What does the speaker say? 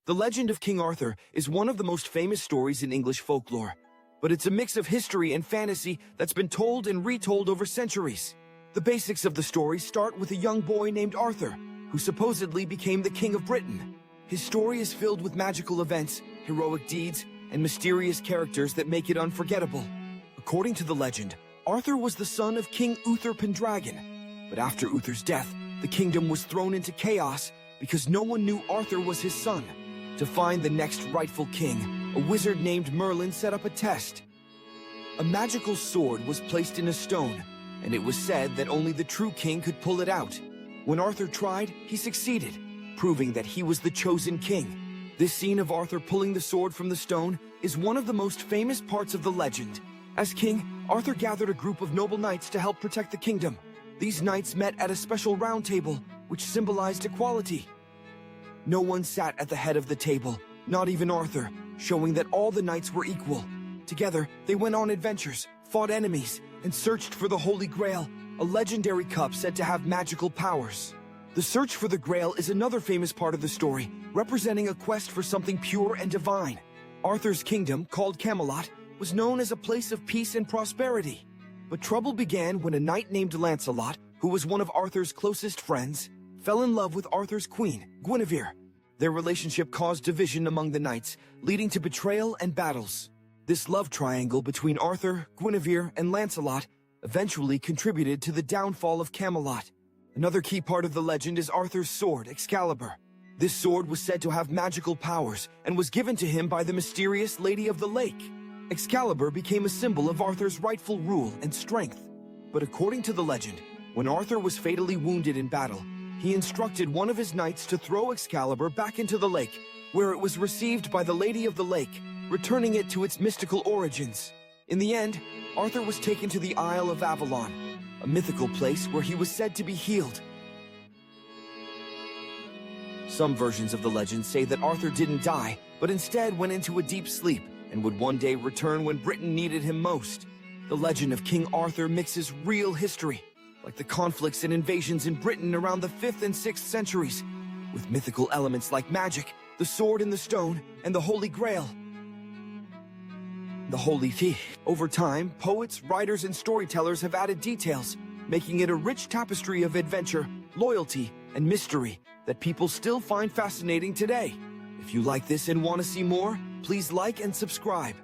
The legend of King Arthur is one of the most famous stories in English folklore, but it's a mix of history and fantasy that's been told and retold over centuries. The basics of the story start with a young boy named Arthur, who supposedly became the King of Britain. His story is filled with magical events, heroic deeds, and mysterious characters that make it unforgettable. According to the legend, Arthur was the son of King Uther Pendragon, but after Uther's death, the kingdom was thrown into chaos because no one knew Arthur was his son. To find the next rightful king, a wizard named Merlin set up a test. A magical sword was placed in a stone, and it was said that only the true king could pull it out. When Arthur tried, he succeeded, proving that he was the chosen king. This scene of Arthur pulling the sword from the stone is one of the most famous parts of the legend. As king, Arthur gathered a group of noble knights to help protect the kingdom. These knights met at a special round table, which symbolized equality. No one sat at the head of the table, not even Arthur, showing that all the knights were equal. Together, they went on adventures, fought enemies, and searched for the Holy Grail, a legendary cup said to have magical powers. The search for the Grail is another famous part of the story, representing a quest for something pure and divine. Arthur's kingdom, called Camelot, was known as a place of peace and prosperity. But trouble began when a knight named Lancelot, who was one of Arthur's closest friends, fell in love with Arthur's queen, Guinevere. Their relationship caused division among the knights, leading to betrayal and battles. This love triangle between Arthur, Guinevere, and Lancelot eventually contributed to the downfall of Camelot. Another key part of the legend is Arthur's sword, Excalibur. This sword was said to have magical powers and was given to him by the mysterious Lady of the Lake. Excalibur became a symbol of Arthur's rightful rule and strength. But according to the legend, when Arthur was fatally wounded in battle, he instructed one of his knights to throw Excalibur back into the lake, where it was received by the Lady of the Lake, returning it to its mystical origins. In the end, Arthur was taken to the Isle of Avalon, a mythical place where he was said to be healed. Some versions of the legend say that Arthur didn't die, but instead went into a deep sleep and would one day return when Britain needed him most. The legend of King Arthur mixes real history, like the conflicts and invasions in Britain around the 5th and 6th centuries, with mythical elements like magic, the sword in the stone, and the Holy Grail. The Holy Tea. Over time, poets, writers, and storytellers have added details, making it a rich tapestry of adventure, loyalty, and mystery that people still find fascinating today. If you like this and want to see more, please like and subscribe.